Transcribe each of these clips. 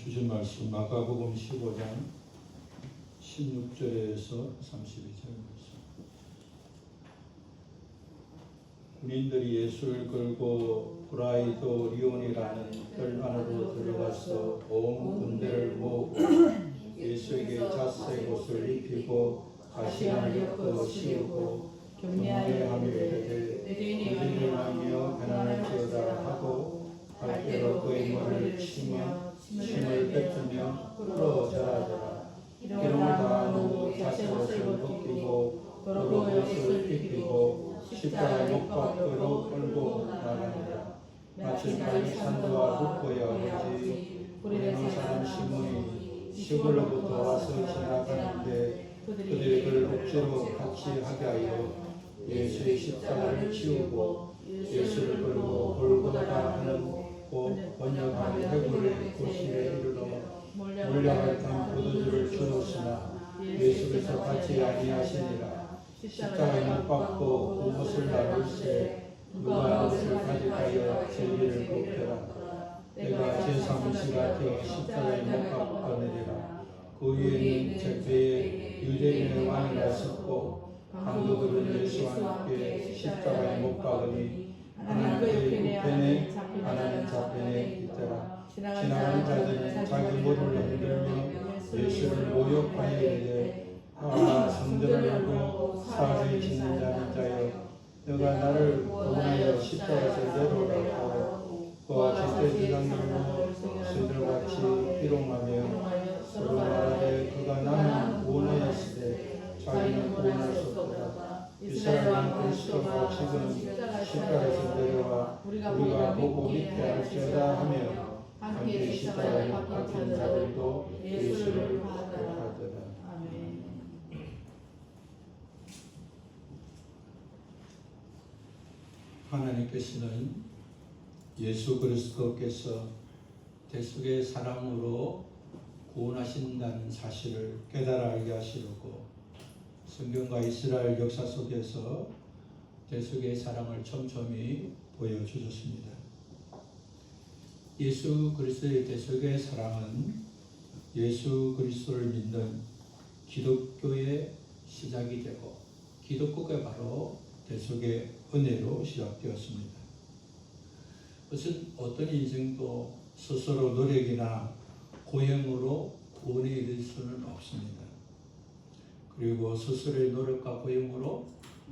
주신 말씀 마가복음 15장 16절에서 32절 말씀. 군인들이 예수를 끌고 브라이도 리온이라는 뜰 안으로 들어가서 온 군대를 모으고 예수에게 잣새 옷을 입히고 가시관을 엮어 씌우고 경례하며 이르되 의인을 왕이여 편안을 지어다 하고 발대로 그의 머리를 치며 침을 뱉으며 꿇어 절하더라. 기름을 다한 후 잣새 옷을 벗기고 도로 옷을 입히고 십자가에 못 박도록 끌고 나가니라. 마침 알렉산더와 루포의 아버지 구레네 사람 시몬이 시골로부터 와서 지나가는데 그들이 그를 억지로 같이 하게 하여 예수의 십자가를 치우고 예수를 끌고 골고다 하는 곳 번역한 해골의 도시에 이르러 몰려갈 단 포도주를 주었으나 예수께서 받지 아니하시니라. 십자가에 못 박고 그 옷을 나눌세 누가 옷을 가져가여 제비를 뽑더라. 내가 제3시가 되어 십자가에 못 박거니라. 그 위에 있는 제비에 유대인의 왕이라 썼고 강도들은 예수와 함께 십자가에 못 박으니 하나는 그의 우편에 하나는 좌편에 있더라. 지나가는 자들은 자기 머리를 흔들며 예수를 모욕하여 이르되 성전을 열고 사흘에 짓는 자는 자여 너가 나를 구원하여 십자가에서 내려오라고 그와 깃대 주장들로 스들같이 희롱하며 서로 말하되 그가 나는 구원하였으되 자기는 구원할 수 없도다. 이스라엘은 그리스도가 지금 십자가에서 내려와 우리가 보고 믿게 할지어다 하며 함께 십자가에 못 박힌 자들도 예수를 하더라. 하나님께서는 예수 그리스도께서 대속의 사랑으로 구원하신다는 사실을 깨달아 알게 하시려고 성경과 이스라엘 역사 속에서 대속의 사랑을 촘촘히 보여주셨습니다. 예수 그리스도의 대속의 사랑은 예수 그리스도를 믿는 기독교의 시작이 되고 기독교가 바로 대속의 은혜로 시작되었습니다. 그것은 어떤 인생도 스스로 노력이나 고행으로 구원에 이를 수는 없습니다. 그리고 스스로의 노력과 고행으로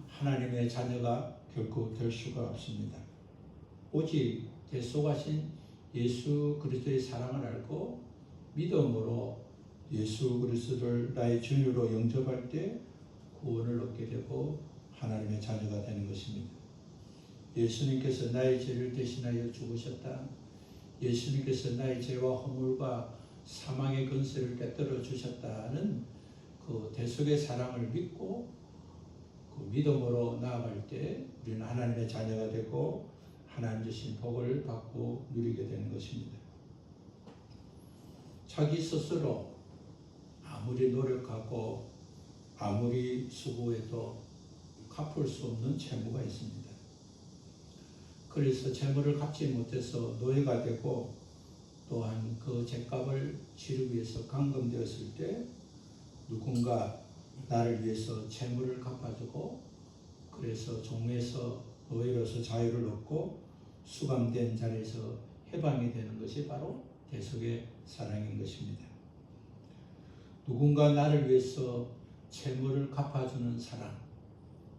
하나님의 자녀가 결코 될 수가 없습니다. 오직 대속하신 예수 그리스도의 사랑을 알고 믿음으로 예수 그리스도를 나의 주님으로 영접할 때 구원을 얻게 되고 하나님의 자녀가 되는 것입니다. 예수님께서 나의 죄를 대신하여 죽으셨다. 예수님께서 나의 죄와 허물과 사망의 근세를 깨뜨려 주셨다는 그 대속의 사랑을 믿고 그 믿음으로 나아갈 때 우리는 하나님의 자녀가 되고 하나님 주신 복을 받고 누리게 되는 것입니다. 자기 스스로 아무리 노력하고 아무리 수고해도 갚을 수 없는 채무가 있습니다. 그래서 채무를 갚지 못해서 노예가 되고 또한 그 죄값을 치르기 위해서 감금되었을 때 누군가 나를 위해서 채무를 갚아주고 그래서 종에서 노예로서 자유를 얻고 수감된 자리에서 해방이 되는 것이 바로 대속의 사랑인 것입니다. 누군가 나를 위해서 채무를 갚아주는 사랑,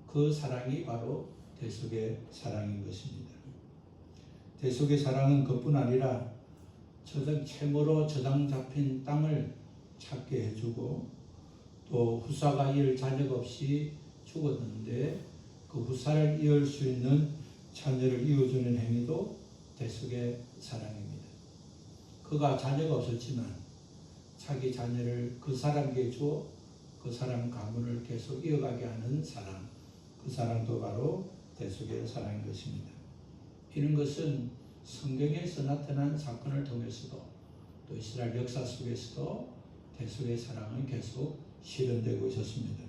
그 사랑이 바로 대속의 사랑인 것입니다. 대속의 사랑은 그뿐 아니라 채무로 저당 잡힌 땅을 찾게 해주고 또 후사가 이을 자녀가 없이 죽었는데 그 후사를 이을 수 있는 자녀를 이어주는 행위도 대속의 사랑입니다. 그가 자녀가 없었지만 자기 자녀를 그 사람에게 주어 그 사람 가문을 계속 이어가게 하는 사랑, 그 사랑도 바로 대속의 사랑인 것입니다. 이런 것은 성경에서 나타난 사건을 통해서도 또 이스라엘 역사 속에서도 대속의 사랑은 계속 실현되고 있었습니다.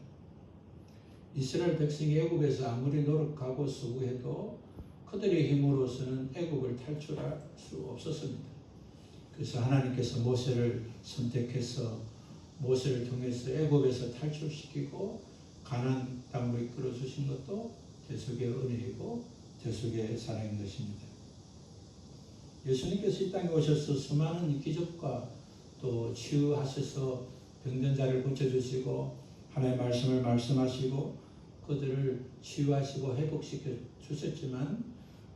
이스라엘 백성이 애굽에서 아무리 노력하고 수고해도 그들의 힘으로서는 애굽을 탈출할 수 없었습니다. 그래서 하나님께서 모세를 선택해서 모세를 통해서 애굽에서 탈출시키고 가나안 땅으로 이끌어 주신 것도 대속의 은혜이고 대속의 사랑인 것입니다. 예수님께서 이 땅에 오셔서 수많은 기적과 또 치유하셔서 병든 자를 고쳐주시고 하나님의 말씀을 말씀하시고 그들을 치유하시고 회복시켜 주셨지만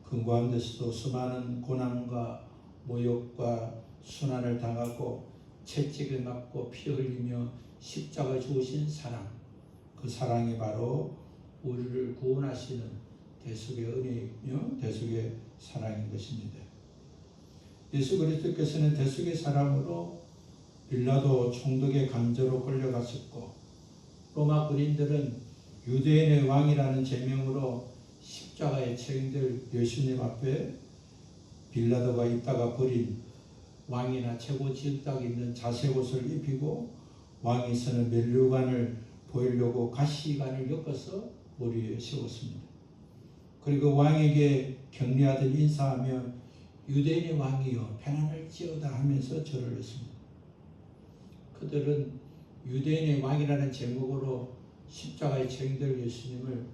그 가운데서도 수많은 고난과 모욕과 순환을 당하고 채찍을 맞고 피 흘리며 십자가 죽으신 사랑, 그 사랑이 바로 우리를 구원하시는 대속의 은혜이며 대속의 사랑인 것입니다. 예수 그리스도께서는 대속의 사랑으로 빌라도 총독의 간저로 끌려갔었고 로마 군인들은 유대인의 왕이라는 제명으로 십자가에 처형될 예수님 앞에 빌라도가 입다가 버린 왕이나 최고 지극하게 있는 자색옷을 입히고 왕이 쓰는 면류관을 보이려고 가시관을 엮어서 머리에 씌웠습니다. 그리고 왕에게 격려하듯 인사하며 유대인의 왕이여 평안할지어다 하면서 절을 했습니다. 그들은 유대인의 왕이라는 제목으로 십자가에 처형될 예수님을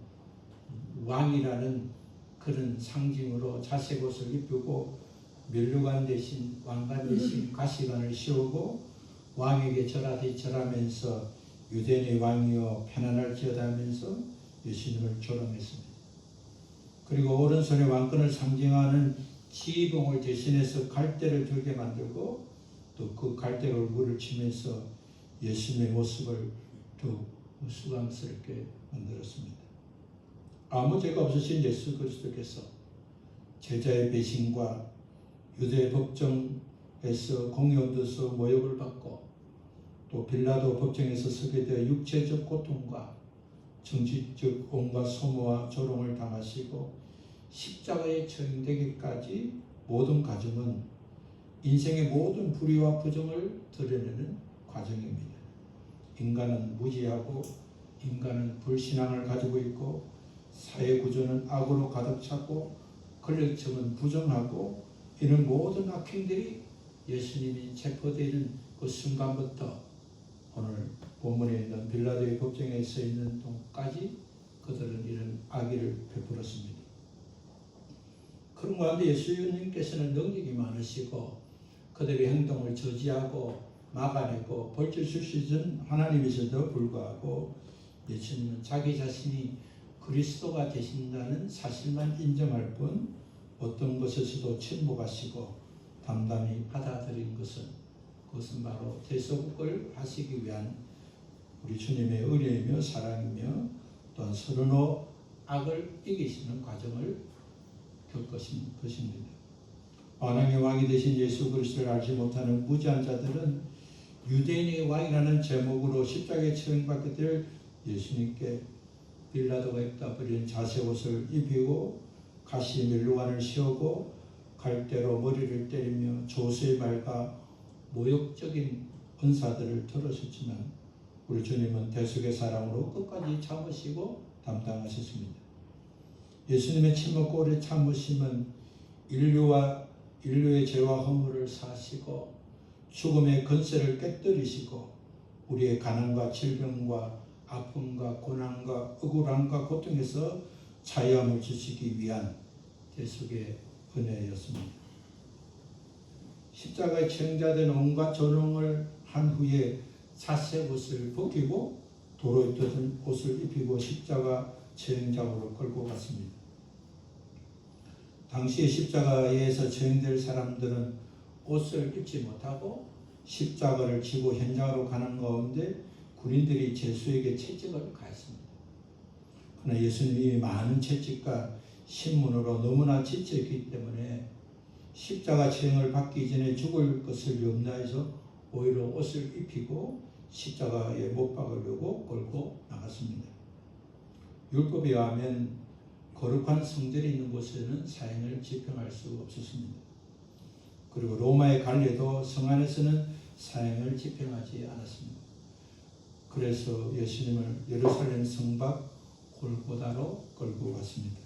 왕이라는 그런 상징으로 자색옷을 입히고 면류관 대신 왕관 대신 가시관을 씌우고 왕에게 절하듯 절하면서 유대인의 왕이여 편안할지어다 하면서 예수님을 조롱했습니다. 그리고 오른손에 왕권을 상징하는 지휘봉을 대신해서 갈대를 들게 만들고 또 그 갈대 얼굴을 치면서 예수님의 모습을 더욱 수감스럽게 만들었습니다. 아무 죄가 없으신 예수 그리스도께서 제자의 배신과 유대 법정에서 공회원으로서 모욕을 받고 또 빌라도 법정에서 서게 되어 육체적 고통과 정치적 온갖 소모와 조롱을 당하시고 십자가에 처형되기까지 모든 과정은 인생의 모든 불의와 부정을 드러내는 과정입니다. 인간은 무지하고 인간은 불신앙을 가지고 있고 사회 구조는 악으로 가득 차고 권력층은 부정하고 이런 모든 악행들이 예수님이 체포되는 그 순간부터 오늘 본문에 있는 빌라도의 법정에 서 있는 동까지 그들은 이런 악의를 베풀었습니다. 그런 가운데 예수님께서는 능력이 많으시고 그들의 행동을 저지하고 막아내고 벌줄 주시던 하나님이셔도 불구하고 예수님은 자기 자신이 그리스도가 되신다는 사실만 인정할 뿐 어떤 것에서도 침묵하시고 담담히 받아들인 그것은 바로 대속을 하시기 위한 우리 주님의 의뢰이며 사랑이며 또한 서로 악을 이기시는 과정을 겪으신 것입니다. 만왕의 왕이 되신 예수 그리스도를 알지 못하는 무지한 자들은 유대인의 왕이라는 제목으로 십자가에 처형받게 될 예수님께 빌라도가 입다 버린 자색옷을 입히고 가시 면류관을 씌우고 갈대로 머리를 때리며 조수의 말과 모욕적인 은사들을 들으셨지만 우리 주님은 대속의 사랑으로 끝까지 참으시고 담당하셨습니다. 예수님의 침묵과 오래 참으심은 인류의 죄와 허물을 사시고 죽음의 근세를 깨뜨리시고 우리의 가난과 질병과 아픔과 고난과 억울함과 고통에서 자유함을 주시기 위한 대속의 은혜였습니다. 십자가에 처형자된 온갖 조롱을 한 후에 자색옷을 벗기고 도로에 뜯은 옷을 입히고 십자가 처형장으로 끌고 갔습니다. 당시에 십자가에서 처형될 사람들은 옷을 입지 못하고 십자가를 지고 현장으로 가는 가운데 군인들이 제수에게 채찍을 가했습니다. 그러나 예수님이 많은 채찍과 신문으로 너무나 지쳤기 때문에 십자가 처형을 받기 전에 죽을 것을 염려해서 오히려 옷을 입히고 십자가에 못 박으려고 끌고 나갔습니다. 율법에 의하면 거룩한 성전이 있는 곳에는 사형을 집행할 수 없었습니다. 그리고 로마의 갈레도 성 안에서는 사형을 집행하지 않았습니다. 그래서 예수님을 예루살렘 성 밖 골고다로 끌고 갔습니다.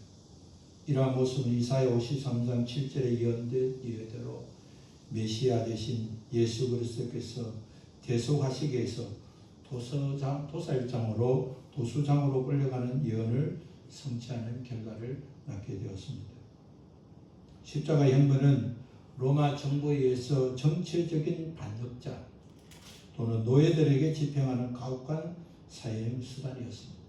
이러한 모습은 이사야 53장 7절에 예언된 예대로 메시아 되신 예수 그리스도께서 대속하시기 위해서 도수장으로 끌려가는 예언을 성취하는 결과를 낳게 되었습니다. 십자가 형벌은 로마 정부에 의해서 정치적인 반역자 또는 노예들에게 집행하는 가혹한 사형 수단이었습니다.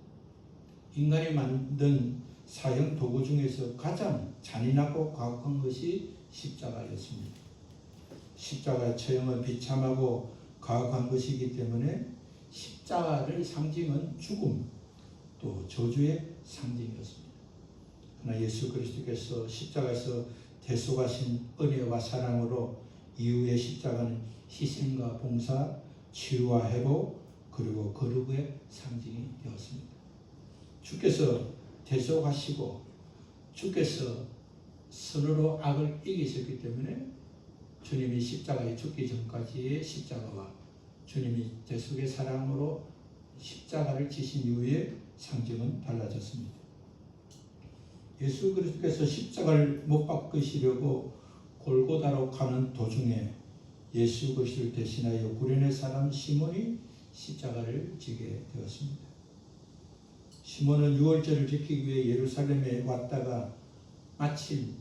인간이 만든 사형 도구 중에서 가장 잔인하고 가혹한 것이 십자가였습니다. 십자가 처형은 비참하고 가혹한 것이기 때문에 십자가를 상징은 죽음 또 저주의 상징이었습니다. 그러나 예수 그리스도께서 십자가에서 대속하신 은혜와 사랑으로 이후의 십자가는 희생과 봉사, 치유와 회복 그리고 거룩의 상징이 되었습니다. 주께서 대속하시고 주께서 선으로 악을 이기셨기 때문에 주님이 십자가에 죽기 전까지의 십자가와 주님이 대속의 사랑으로 십자가를 지신 이후의 상징은 달라졌습니다. 예수 그리스도께서 십자가를 못 박으시려고 골고다로 가는 도중에 예수 그리스도를 대신하여 구레네 사람 시몬이 십자가를 지게 되었습니다. 시몬은 유월절을 지키기 위해 예루살렘에 왔다가 마침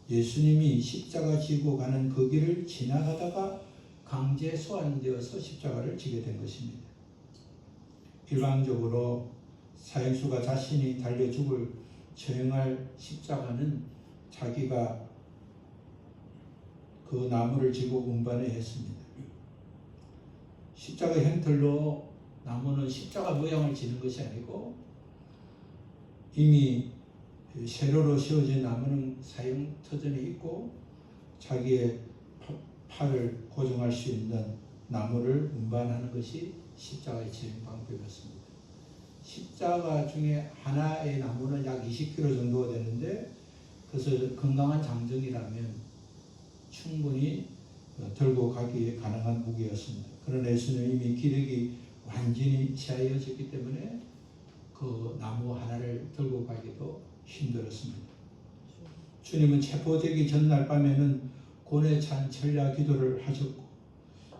예수님이 십자가 지고 가는 그 길을 지나가다가 강제 소환되어서 십자가를 지게 된 것입니다. 일반적으로 사형수가 자신이 달려 죽을 처형할 십자가는 자기가 그 나무를 지고 운반해야 했습니다. 십자가 형틀로 나무는 십자가 모양을 지는 것이 아니고 이미 세로로 세워진 나무는 사형 터전에 있고 자기의 팔을 고정할 수 있는 나무를 운반하는 것이 십자가의 처형 방법이었습니다. 십자가 중에 하나의 나무는 약 20kg 정도가 되는데 그래서 건강한 장정이라면 충분히 들고 가기에 가능한 무게였습니다. 그러나 예수님은 이미 기력이 완전히 쇠하여졌기 때문에 그 나무 하나를 들고 가기도 힘들었습니다. 주님은 체포되기 전날 밤에는 곤에 찬 철야 기도를 하셨고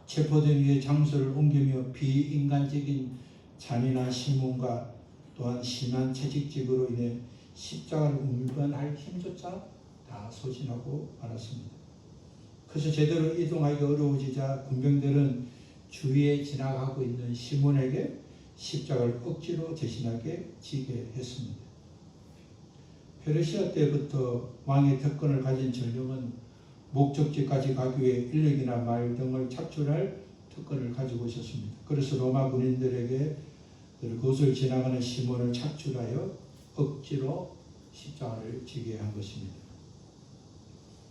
체포된 후에 장소를 옮기며 비인간적인 잔인한 신문과 또한 심한 채찍질으로 인해 십자가를 운반할 힘조차 다 소진하고 말았습니다. 그래서 제대로 이동하기 어려워지자 군병들은 주위에 지나가고 있는 시몬에게 십자가를 억지로 대신하게 지게 했습니다. 페르시아 때부터 왕의 특권을 가진 전령은 목적지까지 가기 위해 인력이나 말 등을 착출할 특권을 가지고 있었습니다. 그래서 로마 군인들에게 그것을 지나가는 시몬을 착출하여 억지로 십자가를 지게 한 것입니다.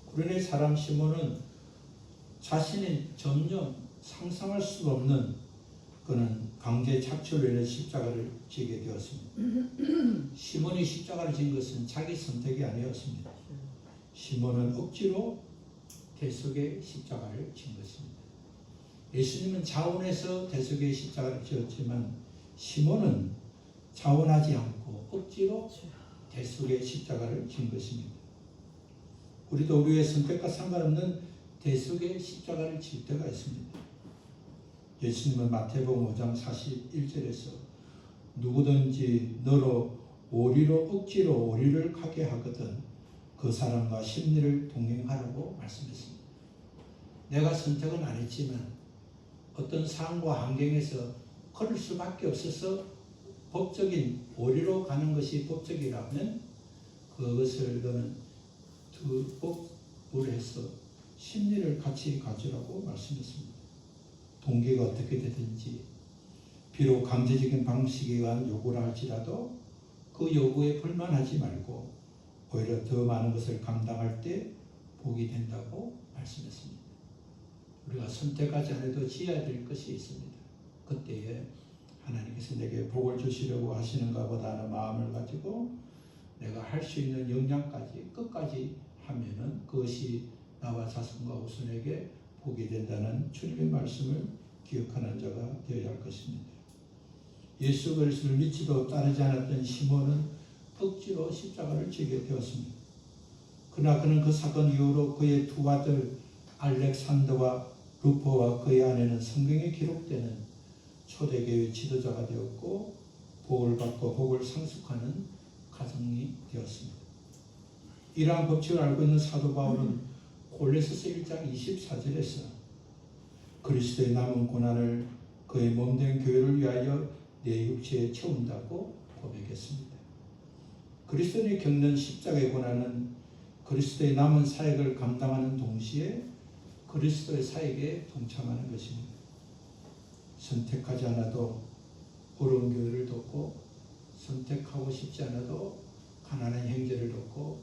구레네 사람 시몬은 자신이 전혀 상상할 수 없는 그는 강제 착출로 인해 십자가를 지게 되었습니다. 시몬이 십자가를 진 것은 자기 선택이 아니었습니다. 시몬은 억지로 대속의 십자가를 진 것입니다. 예수님은 자원해서 대속의 십자가를 지었지만 시몬은 자원하지 않고 억지로 대속의 십자가를 진 것입니다. 우리도 우리의 선택과 상관없는 대속의 십자가를 질 때가 있습니다. 예수님은 마태복음 5장 41절에서 누구든지 너로 오리로 억지로 오리를 가게 하거든 그 사람과 심리를 동행하라고 말씀했습니다. 내가 선택은 안 했지만 어떤 상황과 환경에서 걸을 수밖에 없어서 법적인 오리로 가는 것이 법적이라면 그것을 너는 득법을 해서 심리를 같이 가지라고 말씀했습니다. 동기가 어떻게 되든지 비록 강제적인 방식에 의한 요구라 할지라도 그 요구에 불만하지 말고 오히려 더 많은 것을 감당할 때 복이 된다고 말씀했습니다. 우리가 선택하지 않아도 지어야 될 것이 있습니다. 그때에 하나님께서 내게 복을 주시려고 하시는가 보다는 마음을 가지고 내가 할 수 있는 역량까지 끝까지 하면은 그것이 나와 자손과 후손에게 복이 된다는 주님의 말씀을 기억하는 자가 되어야 할 것입니다. 예수 그리스도를 믿지도 따르지 않았던 시몬은 억지로 십자가를 지게 되었습니다. 그러나 그는 그 사건 이후로 그의 두 아들 알렉산더와 루포와 그의 아내는 성경에 기록되는 초대교회 지도자가 되었고 복을 받고 복을 상속하는 가정이 되었습니다. 이러한 법칙을 알고 있는 사도 바울은 골로새서 1장 24절에서 그리스도의 남은 고난을 그의 몸된 교회를 위하여 내 육체에 채운다고 고백했습니다. 그리스도인이 겪는 십자가의 고난은 그리스도의 남은 사역을 감당하는 동시에 그리스도의 사역에 동참하는 것입니다. 선택하지 않아도 어려운 교회를 돕고, 선택하고 싶지 않아도 가난한 형제를 돕고,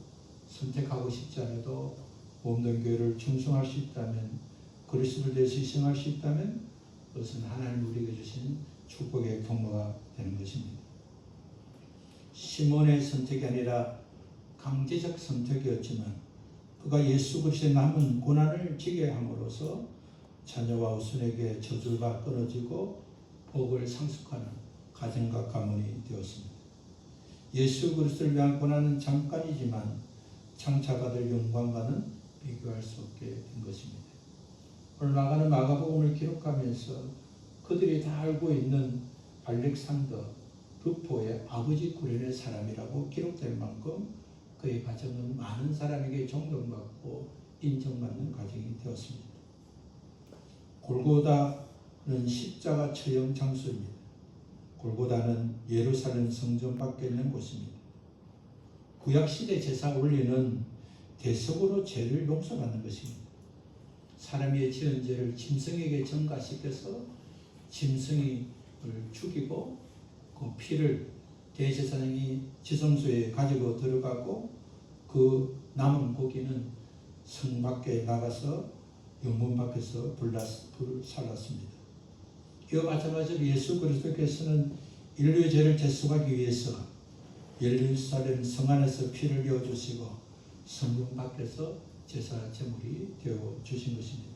선택하고 싶지 않아도 몸된 교회를 충성할 수 있다면, 그리스도를 위해서 희생할 수 있다면 그것은 하나님 우리에게 주신 축복의 경로가 되는 것입니다. 시몬의 선택이 아니라 강제적 선택이었지만 그가 예수 그리스도의 남은 고난을 지게 함으로써 자녀와 후손에게 저주가 끊어지고 복을 상속하는 가정과 가문이 되었습니다. 예수 그리스도를 위한 고난은 잠깐이지만 장차 받을 영광과는 비교할 수 없게 된 것입니다. 오늘 마가는 마가복음을 기록하면서 그들이 다 알고 있는 알렉산더 루포의 아버지 구련의 사람이라고 기록될 만큼 그의 가정은 많은 사람에게 존경받고 인정받는 가정이 되었습니다. 골고다는 십자가 처형 장소입니다. 골고다는 예루살렘 성전 밖에 있는 곳입니다. 구약시대 제사 원리는 대속으로 죄를 용서받는 것입니다. 사람의 지은 죄를 짐승에게 전가시켜서 짐승을 죽이고 그 피를 대제사장이 지성소에 가지고 들어가고 그 남은 고기는 성 밖에 나가서 영문 밖에서 불살랐습니다. 이와 마찬가지로 예수 그리스도께서는 인류의 죄를 대속하기 위해서 예루살렘 성 안에서 피를 흘려주시고 성문 밖에서 제사 제물이 되어 주신 것입니다.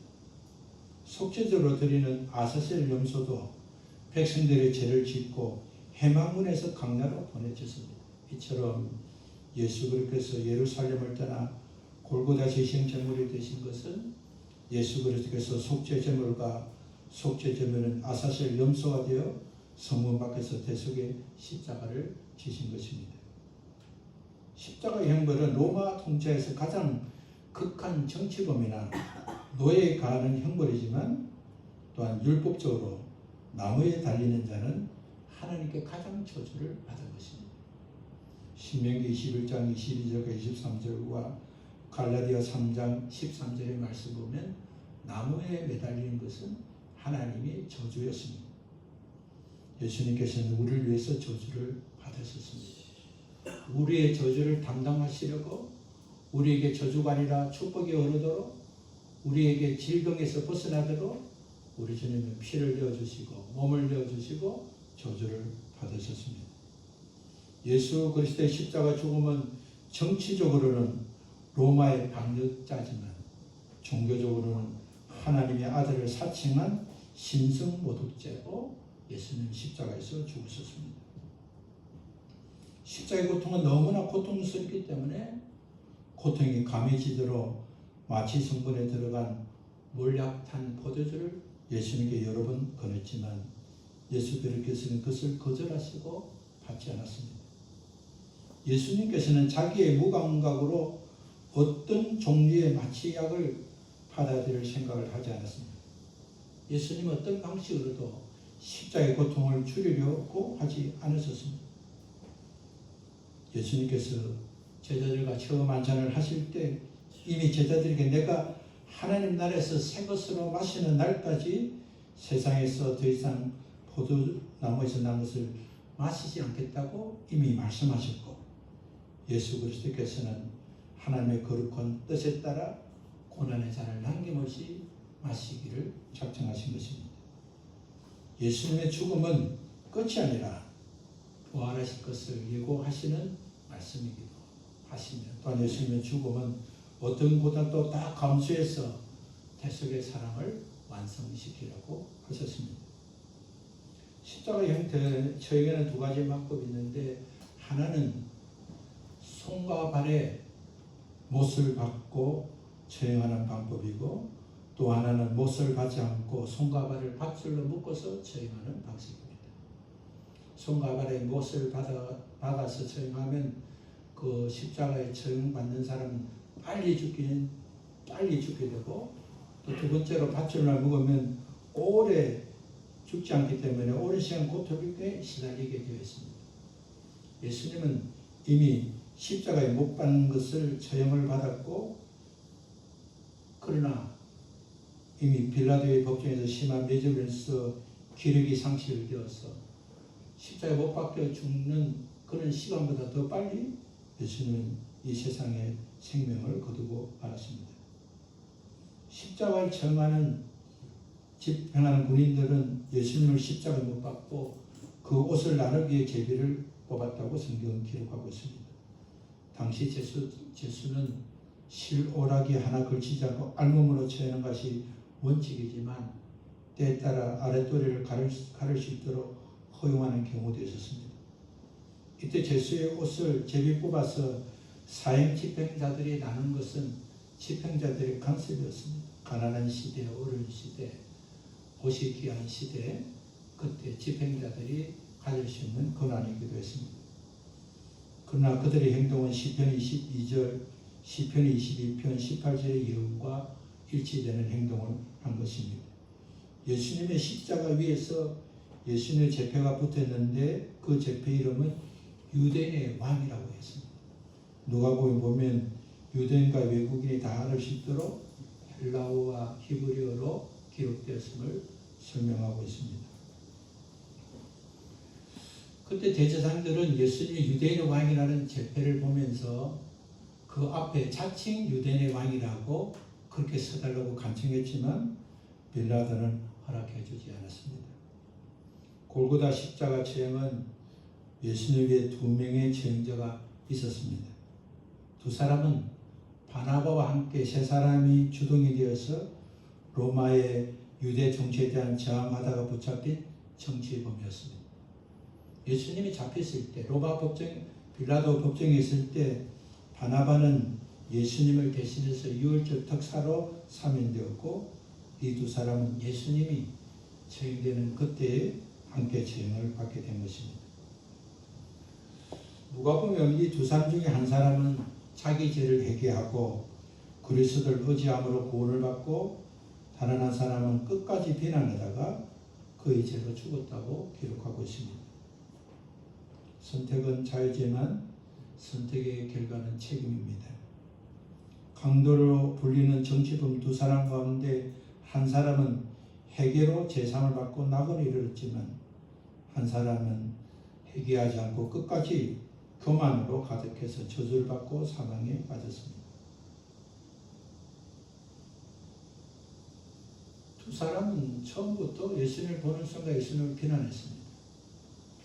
속죄제로 드리는 아사셀 염소도 백성들의 죄를 짓고 해망문에서 강나라로 보내졌습니다. 이처럼 예수 그리스도께서 예루살렘을 떠나 골고다 제신 제물이 되신 것은 예수 그리스도께서 속죄제물과 속죄제물은 아사셀 염소가 되어 성문 밖에서 대속의 십자가를 지신 것입니다. 십자가의 형벌은 로마 통치에서 가장 극한 정치범이나 노예에 가하는 형벌이지만 또한 율법적으로 나무에 달리는 자는 하나님께 가장 저주를 받은 것입니다. 신명기 21장 22절과 23절과 갈라디아 3장 13절의 말씀 보면 나무에 매달리는 것은 하나님의 저주였습니다. 예수님께서는 우리를 위해서 저주를 받으셨습니다. 우리의 저주를 담당하시려고 우리에게 저주가 아니라 축복이 오르도록 우리에게 질병에서 벗어나도록 우리 주님은 피를 내어주시고 몸을 내어주시고 저주를 받으셨습니다. 예수 그리스도의 십자가 죽음은 정치적으로는 로마의 반역자지만 종교적으로는 하나님의 아들을 사칭한 신성모독죄로 예수님 십자가에서 죽으셨습니다. 십자가의 고통은 너무나 고통스럽기 때문에 고통이 감해지도록 마치 성분에 들어간 몰약탄 포도주를 예수님께 여러 번 권했지만 예수께서는 그것을 거절하시고 받지 않았습니다. 예수님께서는 자기의 무감각으로 어떤 종류의 마취약을 받아들일 생각을 하지 않았습니다. 예수님은 어떤 방식으로도 십자가의 고통을 줄이려고 하지 않으셨습니다. 예수님께서 제자들과 처음 만찬을 하실 때 이미 제자들에게 내가 하나님 나라에서 새 것으로 마시는 날까지 세상에서 더 이상 포도나무에서 난 것을 마시지 않겠다고 이미 말씀하셨고 예수 그리스도께서는 하나님의 거룩한 뜻에 따라 고난의 잔을 남김없이 마시기를 작정하신 것입니다. 예수님의 죽음은 끝이 아니라 부활하실 것을 예고하시는 말씀이기도 하시며 또한 예수님의 죽음은 어떤 보다 또 다 감수해서 대속의 사랑을 완성시키려고 하셨습니다. 십자가 형태 저에게는 두 가지 방법이 있는데 하나는 손과 발에 못을 박고 처형하는 방법이고 또 하나는 못을 받지 않고 손과 발을 밧줄로 묶어서 처형하는 방식입니다. 손과 발에 못을 박아서 처형하면 그 십자가에 처형받는 사람은 빨리 죽게 되고, 또 두 번째로 밧줄로 묶으면 오래 죽지 않기 때문에 오랜 시간 고통에 시달리게 되어 있습니다. 예수님은 이미 십자가에 못 박는 것을 처형을 받았고, 그러나 이미 빌라도의 법정에서 심한 매질로서 기력이 상실되어서 십자가에 못 박혀 죽는 그런 시간보다 더 빨리 예수님은 이 세상에 생명을 거두고 말았습니다. 십자가를 처형하는 집행하는 군인들은 예수님을 십자가에 못 박고 그 옷을 나누기 위해 제비를 뽑았다고 성경은 기록하고 있습니다. 당시 제수는 실오라기 하나 걸치지 않고 알몸으로 처하는 것이 원칙이지만 때에 따라 아랫도리를 가를 수 있도록 허용하는 경우도 있었습니다. 이때 제수의 옷을 제비 뽑아서 사형 집행자들이 나눈 것은 집행자들의 간섭이었습니다. 가난한 시대, 어려운 시대, 옷이 귀한 시대, 그때 집행자들이 가질 수 있는 권한이기도 했습니다. 그러나 그들의 행동은 시편 22절, 시편 22편 18절의 예언과 일치되는 행동을 한 것입니다. 예수님의 십자가 위에서 예수님의 제패가 붙었는데 그 제패 이름은 유대인의 왕이라고 했습니다. 누가복음 보면 유대인과 외국인이 다 알을 수 있도록 헬라어와 히브리어로 기록되었음을 설명하고 있습니다. 그때 대제사장들은 예수님이 유대인의 왕이라는 제패를 보면서 그 앞에 자칭 유대인의 왕이라고 그렇게 써달라고 간청했지만 빌라도는 허락해 주지 않았습니다. 골고다 십자가 처형은 예수님 외에 두 명의 처형자가 있었습니다. 두 사람은 바나바와 함께 세 사람이 주동이 되어서 로마의 유대 정치에 대한 저항하다가 붙잡힌 정치범이었습니다. 예수님이 잡혔을 때 로마 법정, 빌라도 법정에 있을 때 바나바는 예수님을 대신해서 유월절 특사로 사면되었고, 이 두 사람은 예수님이 처형되는 그때에 함께 처형을 받게 된 것입니다. 누가복음 이 두 사람 중에 한 사람은 자기 죄를 회개하고 그리스도를 의지함으로 구원을 받고, 다른 한 사람은 끝까지 비난하다가 그의 죄로 죽었다고 기록하고 있습니다. 선택은 자유지만 선택의 결과는 책임입니다. 강도로 불리는 정치범 두 사람 가운데 한 사람은 회개로 제삼을 받고 낙원에 이르렀지만 한 사람은 회개하지 않고 끝까지 교만으로 가득해서 저주를 받고 사망에 빠졌습니다. 두 사람은 처음부터 예수님을 보는 순간 예수님을 비난했습니다.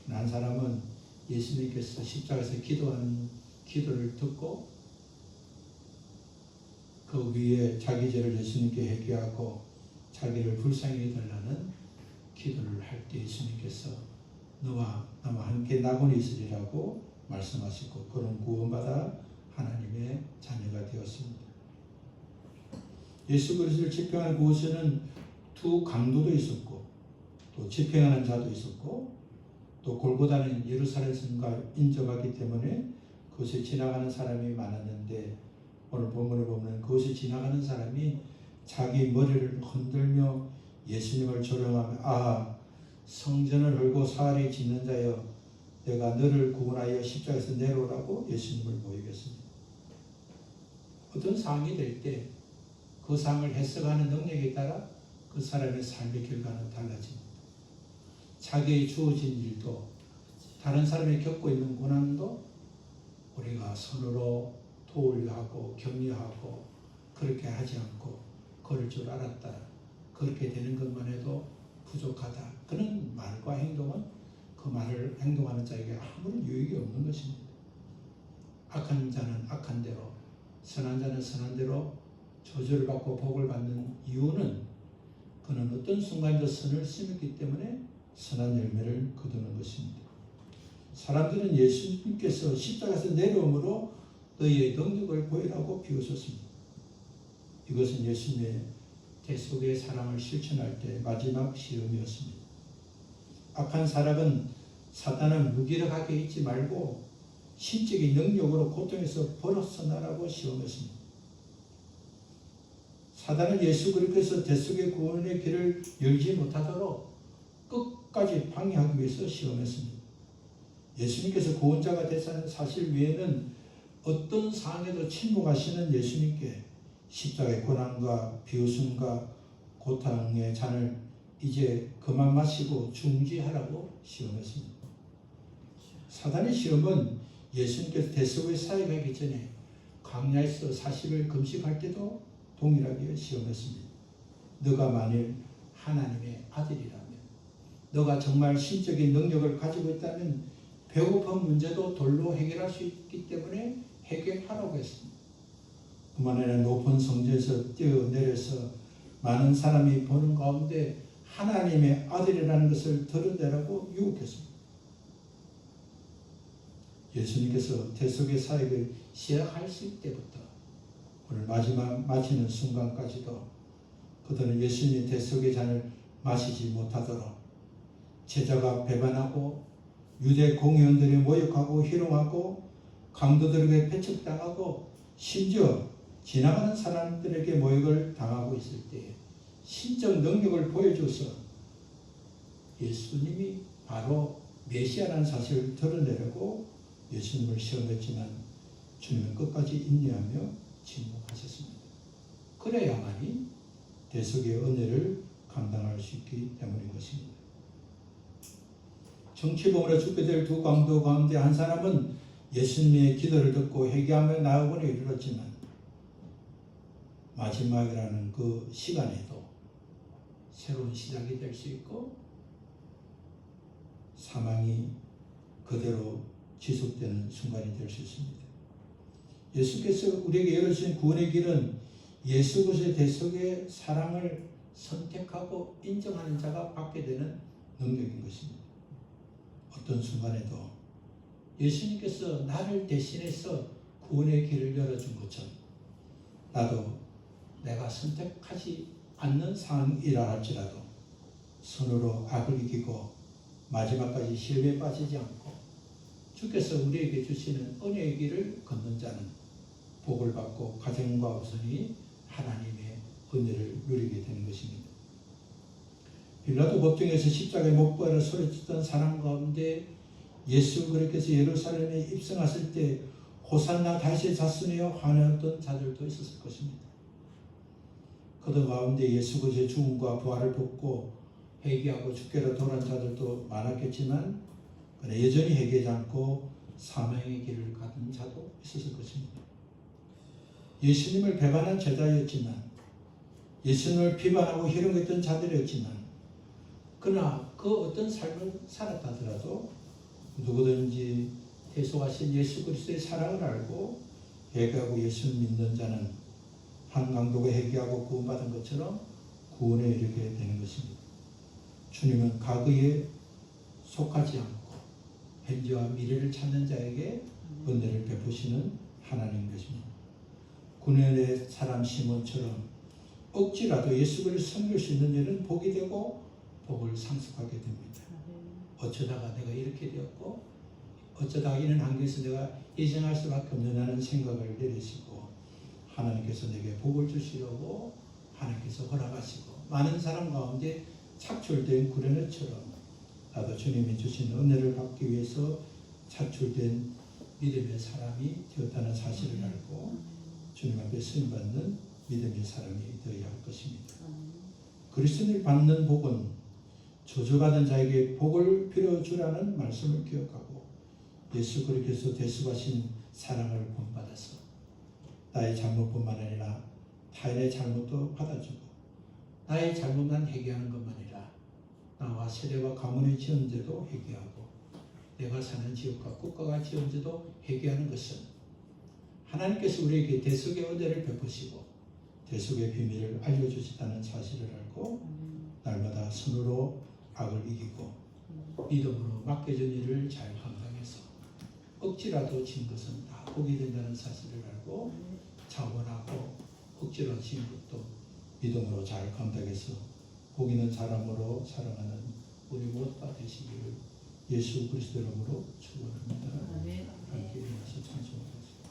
한 사람은 예수님께서 십자가에서 기도하는 기도를 듣고 그 위에 자기 죄를 예수님께 회개하고 자기를 불쌍히 여달라는 기도를 할 때 예수님께서 너와 나와 함께 낙원에 있으리라고 말씀하시고 그런 구원받아 하나님의 자녀가 되었습니다. 예수 그리스도를 집행하는 그곳에는 두 강도도 있었고 또 집행하는 자도 있었고 또 골고다는 예루살렘과 인접하기 때문에 그것에 지나가는 사람이 많았는데, 오늘 본문을 보면 그것에 지나가는 사람이 자기 머리를 흔들며 예수님을 조롱하며 아, 성전을 헐고 사흘이 짓는 자여, 내가 너를 구원하여 십자가에서 내려오라고 예수님을 모이겠습니다. 어떤 상황이 될 때 그 상황을 해석하는 능력에 따라 그 사람의 삶의 결과는 달라집니다. 자기의 주어진 일도, 다른 사람이 겪고 있는 고난도 우리가 손으로 도우려 하고 격려하고 그렇게 하지 않고 그럴 줄 알았다, 그렇게 되는 것만 해도 부족하다, 그런 말과 행동은 그 말을 행동하는 자에게 아무런 유익이 없는 것입니다. 악한 자는 악한 대로, 선한 자는 선한 대로 저주를 받고 복을 받는 이유는 그는 어떤 순간에도 선을 심었기 때문에 선한 열매를 거두는 것입니다. 사람들은 예수님께서 십자가에서 내려옴으로 너희의 능력을 보이라고 비웃었습니다. 이것은 예수님의 대속의 사랑을 실천할 때 마지막 시험이었습니다. 악한 사람은 사단은 무기력하게 있지 말고 신적인 능력으로 고통에서 벗어나라고 시험했습니다. 사단은 예수 그리스도께서 대속의 구원의 길을 열지 못하도록 끝까지 방해하기 위해서 시험했습니다. 예수님께서 구원자가 되사는 사실 외에는 어떤 상황에도 침묵하시는 예수님께 십자가의 고난과 비웃음과 고통의 잔을 이제 그만 마시고 중지하라고 시험했습니다. 사단의 시험은 예수님께서 대속의 사역하기 전에 광야에서 40일 금식할 때도 동일하게 시험했습니다. 너가 만일 하나님의 아들이라면, 너가 정말 신적인 능력을 가지고 있다면 배고픈 문제도 돌로 해결할 수 있기 때문에 해결하라고 했습니다. 그만 아니라 높은 성전에서 뛰어내려서 많은 사람이 보는 가운데 하나님의 아들이라는 것을 드러내라고 유혹했습니다. 예수님께서 대속의 사역을 시작하실 때부터 오늘 마지막 마치는 순간까지도 그들은 예수님의 대속의 잔을 마시지 못하도록 제자가 배반하고 유대 공회원들이 모욕하고 희롱하고 강도들에게 배척당하고 심지어 지나가는 사람들에게 모욕을 당하고 있을 때에 신적 능력을 보여줘서 예수님이 바로 메시아라는 사실을 드러내려고 예수님을 시험했지만 주님은 끝까지 인내하며 침묵하셨습니다. 그래야만이 대속의 은혜를 감당할 수 있기 때문인 것입니다. 정치범으로 죽게 될 두 강도 가운데 한 사람은 예수님의 기도를 듣고 회개하며 나아오기에 이르렀지만 마지막이라는 그 시간에도 새로운 시작이 될 수 있고 사망이 그대로 지속되는 순간이 될 수 있습니다. 예수께서 우리에게 열어주신 구원의 길은 예수 그리스도의 대속의 사랑을 선택하고 인정하는 자가 받게 되는 능력인 것입니다. 어떤 순간에도 예수님께서 나를 대신해서 구원의 길을 열어준 것처럼 나도 내가 선택하지 않는 상황이라 할지라도 손으로 악을 이기고 마지막까지 시험에 빠지지 않고 주께서 우리에게 주시는 은혜의 길을 걷는 자는 복을 받고 가정과 우선이 하나님의 은혜를 누리게 되는 것입니다. 빌라도 법정에서 십자가에 못 박아 소리쳤던 사람 가운데 예수 그리스도께서 예루살렘에 입성하실 때 호산나 다윗의 자손이여 환호했던 자들도 있었을 것입니다. 그들 가운데 예수 그리스도의 죽음과 부활을 듣고 회개하고 주께로 돌아온 자들도 많았겠지만 여전히 회개하지 않고 사망의 길을 가던 자도 있었을 것입니다. 예수님을 배반한 제자였지만 예수님을 비판하고 희롱했던 자들이었지만 그러나 그 어떤 삶을 살았다 하더라도 누구든지 대속하신 예수 그리스도의 사랑을 알고 회개하고 예수를 믿는 자는 한 강도가 회개하고 구원받은 것처럼 구원에 이르게 되는 것입니다. 주님은 과거에 속하지 않고 현재와 미래를 찾는 자에게 은혜를 베푸시는 하나님인 것입니다. 구년의 사람 시몬처럼 억지라도 예수 그리스도를 섬길 수 있는 일은 복이 되고 복을 상속하게 됩니다. 어쩌다가 내가 이렇게 되었고 어쩌다가 이런 환경에서 내가 예정할 수밖에 없느냐는 생각을 내리시고 하나님께서 내게 복을 주시려고 하나님께서 허락하시고 많은 사람 가운데 착출된 구레네처럼 나도 주님이 주신 은혜를 받기 위해서 착출된 믿음의 사람이 되었다는 사실을 알고 주님 앞에 쓰임받는 믿음의 사람이 되어야 할 것입니다. 그리스도를 받는 복은 저주받은 자에게 복을 빌어주라는 말씀을 기억하고 예수 그리스도께서 대속하신 사랑을 본받아서 나의 잘못뿐만 아니라 타인의 잘못도 받아주고 나의 잘못만 회개하는 것만 아니라 나와 세대와 가문의 지은 죄도 회개하고 내가 사는 지역과 국가가 지은 죄도 회개하는 것은 하나님께서 우리에게 대속의 은혜를 베푸시고 대속의 비밀을 알려주시다는 사실을 알고 날마다 손으로 악을 이기고 믿음으로 맡겨진 일을 잘 감당해서 억지라도 진 것은 다 복이 된다는 사실을 알고 자원하고 억지로 진 것도 믿음으로 잘 감당해서 복 있는 사람으로 살아가는 우리 모두 다 되시기를 예수 그리스도 이름으로 축원합니다. 아멘. 함께 일어나서 찬송하겠습니다.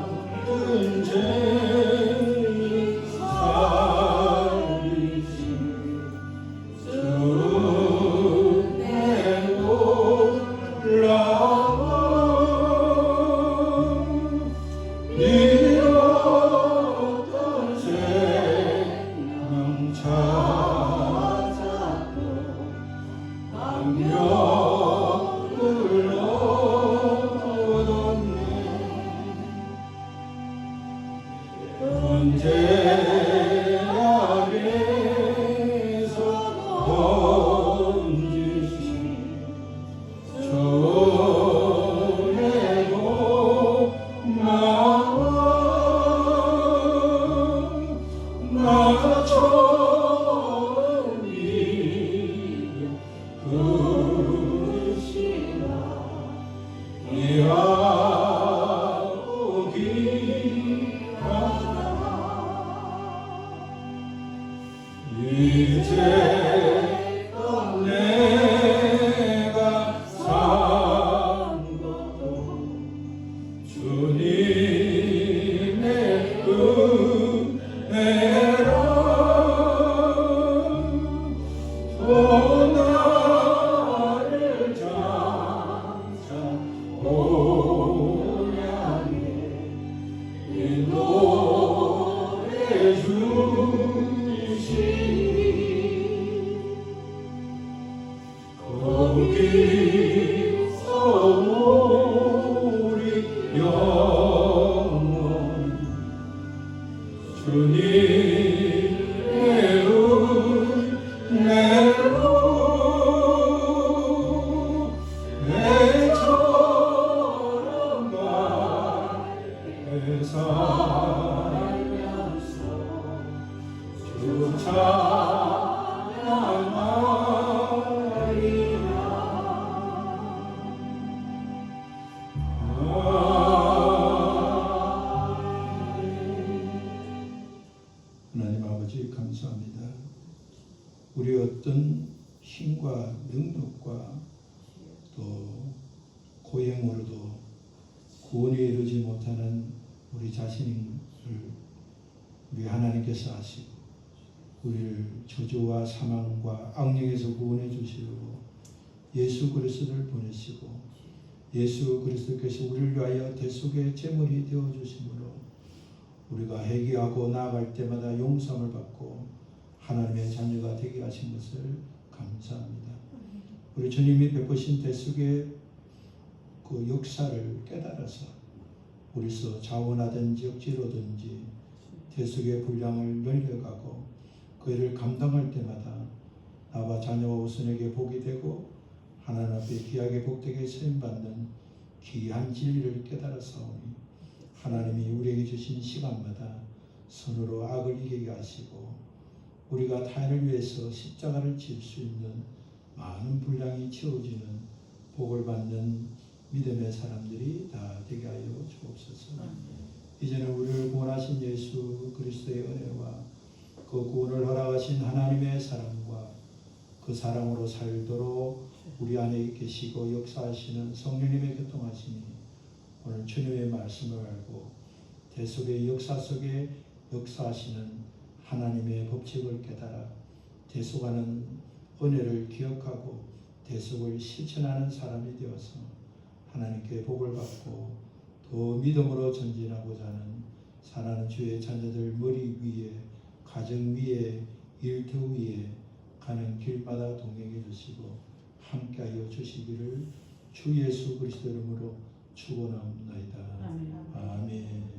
나는 죄인 살리신 주 내 놀라워 잃었던 생명 찾았고 방명을 얻었네. 문제 아래서 던지신 전에도 나와 나처럼 믿음 그시라 이 아우기 이제 내가 산 것도 주님의 은혜라. 또 나를 장차 오량에 인도해 주시니 거기서 우리 영원 주님의 은혜로 애처럼 밝게 살면서 주 찬양하리라. 하나님 아버지 감사합니다. 우리 어떤 힘과 능력과 또 고행으로도 구원에 이르지 못하는 우리 자신을 우리 하나님께서 아시고 우리를 저주와 사망과 악령에서 구원해 주시려고 예수 그리스도를 보내시고 예수 그리스도께서 우리를 위하여 대속의 제물이 되어 주심으로 우리가 회개하고 나아갈 때마다 용서함을 받고 하나님의 자녀가 되게 하신 것을 감사합니다. 우리 주님이 베푸신 대속의 그 역사를 깨달아서 우리서 자원하든지 억지로든지 대속의 분량을 늘려가고 그 일을 감당할 때마다 나와 자녀와 후손에게 복이 되고 하나님 앞에 귀하게 복되게 쓰임받는 귀한 진리를 깨달아사오니 하나님이 우리에게 주신 시간마다 선으로 악을 이기게 하시고 우리가 타인을 위해서 십자가를 질 수 있는 많은 분량이 채워지는 복을 받는 믿음의 사람들이 다 되게 하여 주옵소서. 이제는 우리를 구원하신 예수 그리스도의 은혜와 그 구원을 허락하신 하나님의 사랑과 그 사랑으로 살도록 우리 안에 계시고 역사하시는 성령님의 교통하시니 오늘 주님의 말씀을 알고 대속의 역사 속에 역사하시는 하나님의 법칙을 깨달아 대속하는 은혜를 기억하고 대속을 실천하는 사람이 되어서 하나님께 복을 받고 더 믿음으로 전진하고자 하는 사랑하는 주의 자녀들 머리 위에 가정 위에 일터 위에 가는 길마다 동행해 주시고 함께하여 주시기를 주 예수 그리스도 이름으로 축원하옵나이다. 아멘.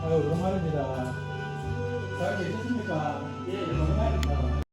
아유, 오랜만입니다. 잘 계셨습니까? 예, 오랜만입니다.